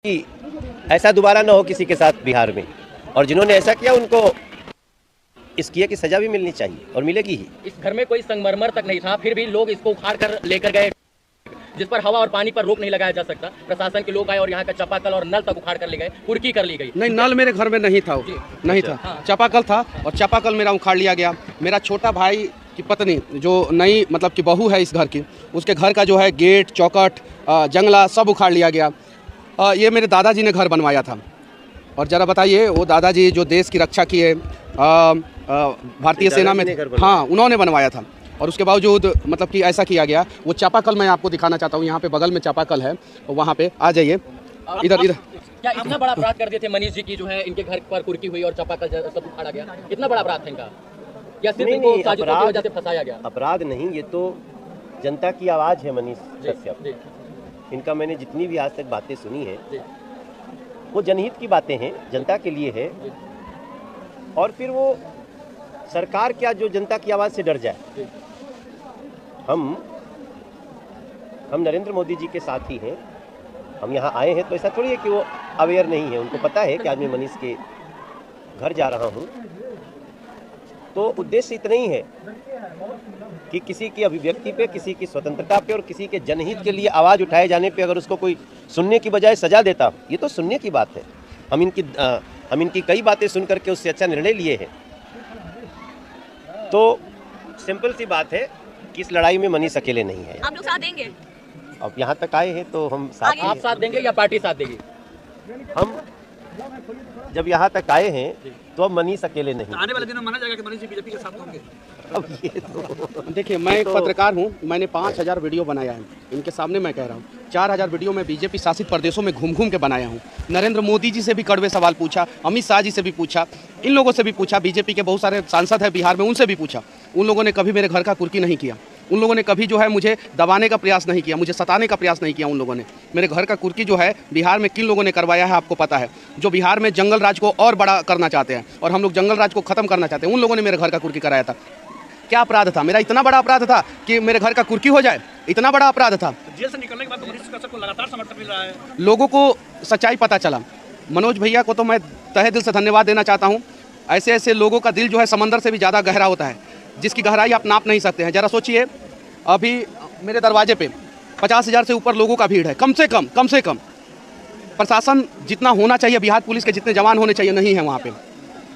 कि ऐसा दोबारा ना हो किसी के साथ बिहार में, और जिन्होंने ऐसा किया उनको इस किए की सजा भी मिलनी चाहिए और मिलेगी ही। इस घर में कोई संगमरमर तक नहीं था, फिर भी लोग इसको उखाड़ कर लेकर गए, जिस पर हवा और पानी पर रोक नहीं लगाया जा सकता। प्रशासन के लोग आए और यहाँ का चापाकल और नल तक उखाड़ कर ले गए, कुर्की कर ली गई। नहीं, नल मेरे घर में नहीं था, नहीं था। हाँ। चापाकल था और चापाकल मेरा उखाड़ लिया गया। मेरा छोटा भाई की पत्नी जो नई मतलब कि बहू है इस घर की, उसके घर का जो है गेट, चौखट, जंगला सब उखाड़ लिया गया। ये मेरे दादाजी ने घर बनवाया था। और ज़रा बताइए, वो दादाजी जो देश की रक्षा किए, भारतीय सेना में, हाँ, उन्होंने बनवाया था। और उसके बावजूद मतलब कि ऐसा किया गया। वो चापाकल मैं आपको दिखाना चाहता हूँ, यहाँ पे बगल में चापाकल है, वहाँ पे आ जाइए। इधर इधर क्या इतना बड़ा अपराध कर दिए थे मनीष जी की, जो है इनके घर पर कुर्की हुई और चापाकल सब उखाड़ा गया? इतना बड़ा अपराध था इनका, या सिर्फ इनको साजिशों की वजह से फंसाया गया? अपराध नहीं, ये तो जनता की आवाज़ है मनीष कश्यप। इनका मैंने जितनी भी आज तक बातें सुनी है, वो जनहित की बातें हैं, जनता के लिए है। और फिर वो सरकार क्या जो जनता की आवाज़ से डर जाए। हम नरेंद्र मोदी जी के साथ ही हैं। हम यहाँ आए हैं तो ऐसा थोड़ी है कि वो अवेयर नहीं है, उनको पता है कि आज मैं मनीष के घर जा रहा हूँ। तो उद्देश्य इतना ही है कि किसी की अभिव्यक्ति पे, किसी की स्वतंत्रता पे और किसी के जनहित के लिए आवाज़ उठाए जाने पे अगर उसको कोई सुनने की बजाय सजा देता, ये तो सुनने की बात है। हम इनकी कई बातें सुन करके उससे अच्छा निर्णय लिए हैं। तो सिंपल सी बात है कि इस लड़ाई में मनीष अकेले नहीं है। आप लोग साथ देंगे? अब यहाँ तक आए हैं तो हम साथ। आप साथ देंगे या पार्टी साथ देगी? हम जब यहाँ तक आए हैं तो अब मनीष अकेले नहीं। आने वाले दिनों माना जाएगा कि मनीष जी बीजेपी के साथ होंगे। अब ये तो देखिए, मैं एक पत्रकार हूँ, मैंने 5000 वीडियो बनाया है। इनके सामने मैं कह रहा हूँ, 4000 वीडियो में बीजेपी शासित प्रदेशों में घूम घूम के बनाया हूँ। नरेंद्र मोदी जी से भी कड़वे सवाल पूछा, अमित शाह जी से भी पूछा, इन लोगों से भी पूछा, बीजेपी के बहुत सारे सांसद हैं बिहार में, उनसे भी पूछा। उन लोगों ने कभी मेरे घर का कुर्की नहीं किया। उन लोगों ने कभी जो है मुझे दबाने का प्रयास नहीं किया, मुझे सताने का प्रयास नहीं किया। उन लोगों ने मेरे घर का कुर्की जो है बिहार में किन लोगों ने करवाया है आपको पता है। जो बिहार में जंगल राज को और बड़ा करना चाहते हैं और हम लोग जंगल राज को खत्म करना चाहते हैं, उन लोगों ने मेरे घर का कुर्की कराया था। क्या अपराध था मेरा? इतना बड़ा अपराध था कि मेरे घर का कुर्की हो जाए? इतना बड़ा अपराध था। जेल से निकलने के बाद मनीष कश्यप को लगातार समर्थन मिल रहा है। लोगों को सच्चाई पता चला। मनोज भैया को तो मैं तहे दिल से धन्यवाद देना चाहता हूँ। ऐसे ऐसे लोगों का दिल जो है समंदर से भी ज़्यादा गहरा होता है, जिसकी गहराई आप नाप नहीं सकते हैं। ज़रा सोचिए, अभी मेरे दरवाजे पे 50,000 से ऊपर लोगों का भीड़ है, कम से कम। प्रशासन जितना होना चाहिए, बिहार पुलिस के जितने जवान होने चाहिए, नहीं है वहाँ पे।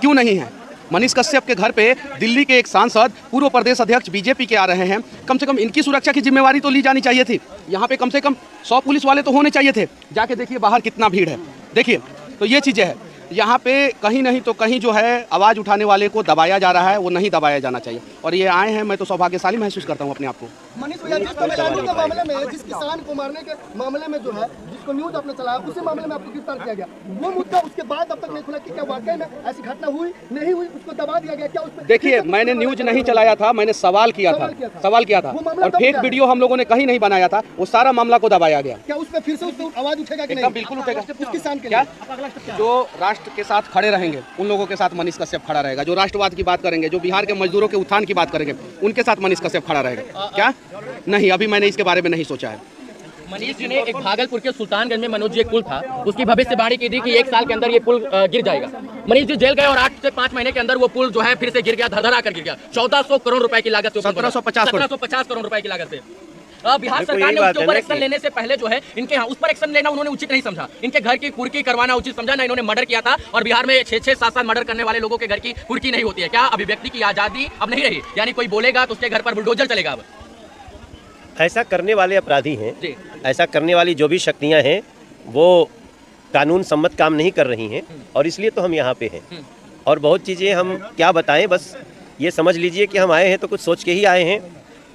क्यों नहीं है? मनीष कश्यप के घर पे दिल्ली के एक सांसद, पूर्व प्रदेश अध्यक्ष बीजेपी के आ रहे हैं। कम से कम इनकी सुरक्षा की जिम्मेवारी तो ली जानी चाहिए थी। यहाँ पे कम से कम 100 पुलिस वाले तो होने चाहिए थे। जाके देखिए बाहर कितना भीड़ है, देखिए। तो ये चीज़ें हैं यहाँ पे, कहीं नहीं तो कहीं जो है आवाज़ उठाने वाले को दबाया जा रहा है, वो नहीं दबाया जाना चाहिए। और ये आए हैं, मैं तो सौभाग्यशाली महसूस करता हूँ अपने आप को। मनीष भैया, जिस मामले में, जिस किसान को मारने के मामले में जो है, जिसको न्यूज आपने चलाया, उसी मामले में आपको गिरफ्तार किया गया। वो मुद्दा उसके बाद अब तक नहीं खुला कि क्या वाकई में ऐसी घटना हुई, नहीं हुई, उसको दबा दिया गया क्या? उस देखिए, मैंने न्यूज नहीं चलाया था, मैंने सवाल किया था। और फेक वीडियो हम लोगों ने कहीं नहीं बनाया था, वो सारा मामला को दबाया गया। क्या उस पर फिर से उसको आवाज उठेगा कि नहीं? एकदम बिल्कुल उठेगा। उस किसान के क्या जो राष्ट्र के साथ खड़े रहेंगे, उन लोगों के साथ मनीष कश्यप खड़ा रहेगा। जो राष्ट्रवाद की बात करेंगे, जो बिहार के मजदूरों के उत्थान की बात करेंगे, उनके साथ मनीष कश्यप खड़ा रहेगा। क्या? नहीं, अभी मैंने इसके बारे में नहीं सोचा है। मनीष जी ने एक भागलपुर के सुल्तानगंज में मनोज जी एक पुल था, उसकी भविष्यवाणी की थी कि 1 साल के अंदर ये पुल गिर जाएगा। मनीष जी जेल गए और 8 से 5 महीने के अंदर वो पुल जो है फिर से गिर गया, धड़धड़ा कर गिर गया। 1400 करोड़ रुपए की लागत से, 1750 करोड़ रुपए की लागत से। बिहार सरकार ने उसके ऊपर एक्शन लेने से पहले जो है इनके यहाँ उस पर एक्शन लेना उन्होंने उचित नहीं समझा। इनके घर की कुर्की करवाना उचित समझा ना। इन्होंने मर्डर किया था और बिहार में 6-6, 7-7 मर्डर करने वाले लोगों के घर की कुर्की नहीं होती है। क्या अभिव्यक्ति की आजादी अब नहीं रही? यानी कोई बोलेगा तो उसके घर पर बुलडोजर चलेगा अब? ऐसा करने वाले अपराधी हैं, ऐसा करने वाली जो भी शक्तियाँ हैं वो कानून सम्मत काम नहीं कर रही हैं, और इसलिए तो हम यहाँ पे हैं। और बहुत चीज़ें हम क्या बताएं, बस ये समझ लीजिए कि हम आए हैं तो कुछ सोच के ही आए हैं।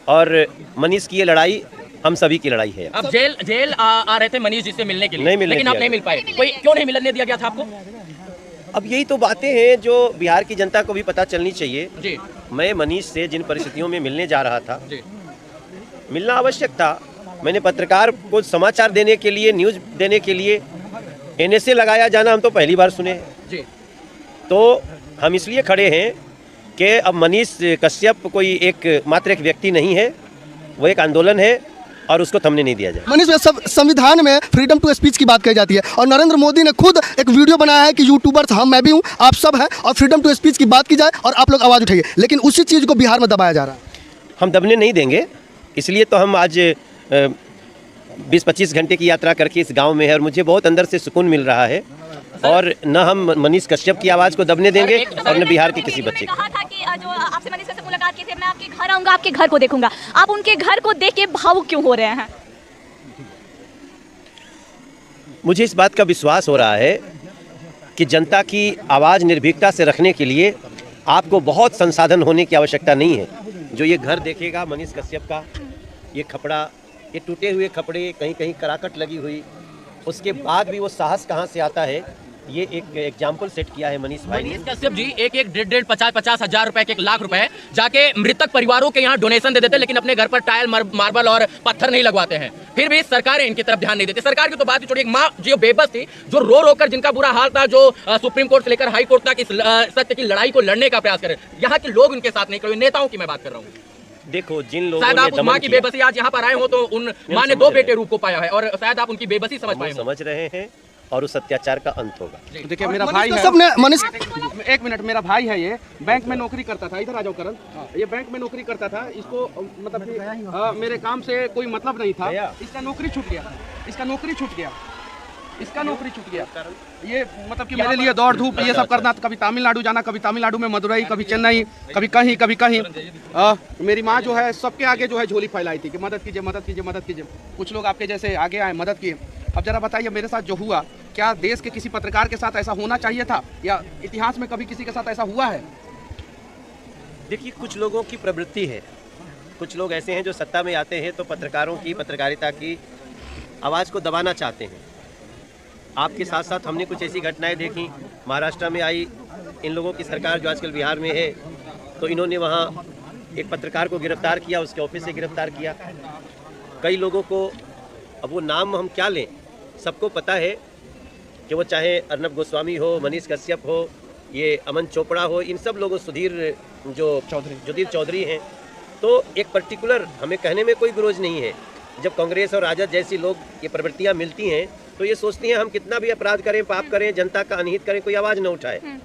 और मनीष की ये लड़ाई हम सभी की लड़ाई है। अब जेल आ रहे थे मनीष जी से मिलने के लिए, लेकिन आप नहीं मिल पाए। कोई क्यों नहीं मिलने दिया गया था आपको? अब यही तो बातें हैं जो बिहार की जनता को भी पता चलनी चाहिए जी। मैं मनीष से जिन परिस्थितियों में मिलने जा रहा था, जी। मिलना आवश्यक था। मैंने पत्रकार को समाचार देने के लिए, न्यूज़ देने के लिए NSA लगाया जाना हम तो पहली बार सुने हैं। जी। तो हम इसलिए खड़े हैं कि अब मनीष कश्यप कोई एक मात्र एक व्यक्ति नहीं है, वो एक आंदोलन है। और उसको थमने नहीं दिया जाए। मनीष भाई, सब संविधान में फ्रीडम टू स्पीच की बात कही जाती है और नरेंद्र मोदी ने खुद एक वीडियो बनाया है कि यूट्यूबर्स मैं भी हूँ, आप सब हैं, और फ्रीडम टू स्पीच की बात की जाए और आप लोग आवाज़ उठाइए, लेकिन उसी चीज़ को बिहार में दबाया जा रहा है। हम दबने नहीं देंगे, इसलिए तो हम आज 20-25 घंटे की यात्रा करके इस गांव में है और मुझे बहुत अंदर से सुकून मिल रहा है। और न हम मनीष कश्यप की आवाज़ को दबने देंगे और न बिहार के किसी बच्चे को। कहा था कि जो आपसे मनीष से मुलाकात की थी, मैं आपके घर आऊंगा, आपके घर को देखूंगा। आप उनके घर को देख के भावुक क्यों हो रहे हैं? मुझे इस बात का विश्वास हो रहा है कि जनता की आवाज़ निर्भीकता से रखने के लिए आपको बहुत संसाधन होने की आवश्यकता नहीं है। जो ये घर देखेगा मनीष कश्यप का, ये खपड़ा, ये टूटे हुए खपड़े, कहीं कहीं कराकट लगी हुई, उसके बाद भी वो साहस कहाँ से आता है, ये एक एग्जाम्पल सेट किया है मनीष भाई ने। मनीष कश्यप जी एक 1.5 हजार रुपए के 1 लाख रुपए जाके मृतक परिवारों के यहाँ डोनेशन दे देते हैं, लेकिन अपने घर पर टाइल मार्बल और पत्थर नहीं लगवाते हैं। फिर भी सरकारें इनकी तरफ ध्यान नहीं देती। सरकार की तो बात ही छोड़िए, एक माँ जो बेबस थी, जो रो कर जिनका बुरा हाल था, जो सुप्रीम कोर्ट से लेकर हाई कोर्ट तक इस सत्य की लड़ाई को लड़ने का प्रयास करें, यहाँ के लोग उनके साथ नहीं खड़े। नेताओं की मैं बात कर रहा हूँ। देखो, जिन लोगों शायद ने आप उस माँ की बेबसी आज यहाँ पर आए हो तो उन माँ ने 2 बेटे रूप को पाया है और शायद आप उनकी बेबसी समझ पाए हो। समझ रहे हैं और उस अत्याचार का अंत होगा। देखिए मेरा भाई है, सबने मनीष, एक मिनट, मेरा भाई है, ये बैंक में नौकरी करता था। इधर आ जाओ करण, ये बैंक में नौकरी करता था। इसको मतलब कि मेरे काम से कोई मतलब नहीं था। इसका नौकरी छूट गया, इसका नौकरी छूट गया, इसका नौकरी छूट गया। ये मतलब कि मेरे लिए दौड़ धूप ये सब करना, कभी तमिलनाडु जाना, कभी तमिलनाडु में मदुरई, कभी चेन्नई, कभी कहीं कभी कहीं। मेरी माँ जो है सबके आगे जो है झोली फैलाई थी कि मदद कीजिए, मदद कीजिए, मदद कीजिए। कुछ लोग आपके जैसे आगे आए, मदद किए। अब जरा बताइए मेरे साथ जो हुआ, क्या देश के किसी पत्रकार के साथ ऐसा होना चाहिए था, या इतिहास में कभी किसी के साथ ऐसा हुआ है? देखिए, कुछ लोगों की प्रवृत्ति है, कुछ लोग ऐसे हैं जो सत्ता में आते हैं तो पत्रकारों की, पत्रकारिता की आवाज़ को दबाना चाहते हैं। आपके साथ साथ हमने कुछ ऐसी घटनाएं देखी, महाराष्ट्र में आई, इन लोगों की सरकार जो आजकल बिहार में है, तो इन्होंने वहाँ एक पत्रकार को गिरफ्तार किया, उसके ऑफिस से गिरफ्तार किया। कई लोगों को, अब वो नाम हम क्या लें, सबको पता है कि वो चाहे अर्नब गोस्वामी हो, मनीष कश्यप हो, ये अमन चोपड़ा हो, इन सब लोगों, सुधीर चौधरी हैं, तो एक पर्टिकुलर हमें कहने में कोई गुरोज नहीं है। जब कांग्रेस और राजद जैसी लोग ये प्रवृत्तियाँ मिलती हैं तो ये सोचती हैं हम कितना भी अपराध करें, पाप करें, जनता का अनहित करें, कोई आवाज़ न उठाए।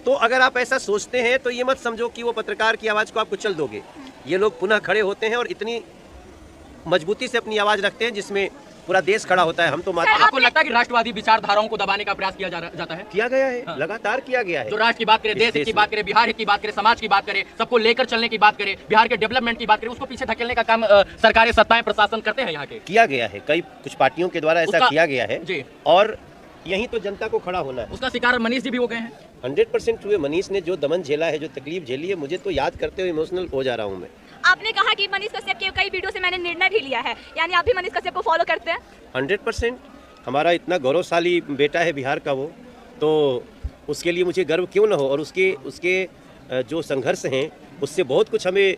तो अगर आप ऐसा सोचते हैं तो ये मत समझो कि वो पत्रकार की आवाज़ को आप कुचल दोगे। ये लोग पुनः खड़े होते हैं और इतनी मजबूती से अपनी आवाज़ रखते हैं जिसमें पूरा देश खड़ा होता है। हम तो आपको लगता है कि राष्ट्रवादी विचारधाराओं को दबाने का प्रयास किया जाता है? किया गया है, लगातार किया गया है। जो राष्ट्र की बात करें, देश की बात करें, बिहार की बात करें, समाज की बात करें, सबको लेकर चलने की बात करें, बिहार के डेवलपमेंट की बात करें, उसको पीछे धकेलने का काम सरकारें, सत्ताएं, प्रशासन करते हैं यहाँ के। किया गया है, कई कुछ पार्टियों के द्वारा ऐसा किया गया है जी। और यही तो जनता को खड़ा होना है। उसका शिकार मनीष जी भी हो गए हैं। 100% हुए। मनीष ने जो दमन झेला है, जो तकलीफ झेली है, मुझे तो याद करते हुए इमोशनल हो जा रहा हूँ मैं। आपने कहा कि मनीष कश्यप के कई वीडियो से मैंने निर्णय भी लिया है, यानी आप भी मनीष कश्यप को फॉलो करते हैं? 100%। हमारा इतना गौरवशाली बेटा है बिहार का, वो तो उसके लिए मुझे गर्व क्यों ना हो। और उसके जो संघर्ष हैं उससे बहुत कुछ हमें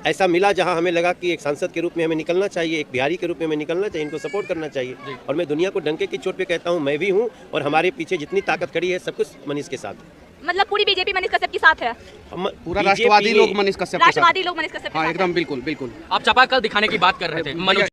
ऐसा मिला जहां हमें लगा कि एक सांसद के रूप में हमें निकलना चाहिए, एक बिहारी के रूप में हमें निकलना चाहिए, इनको सपोर्ट करना चाहिए। और मैं दुनिया को डंके की चोट पे कहता हूं, मैं भी हूं और हमारे पीछे जितनी ताकत खड़ी है सब कुछ मनीष के साथ है। मतलब पूरी बीजेपी मनीष कश्यप के साथ है? पूरा राष्ट्रवादी लोग मनीष कश्यप के साथ। राष्ट्रवादी लोग मनीष कश्यप के साथ हाँ, हैं। एकदम बिल्कुल बिल्कुल। आप चापाकल दिखाने की बात कर रहे थे मनोज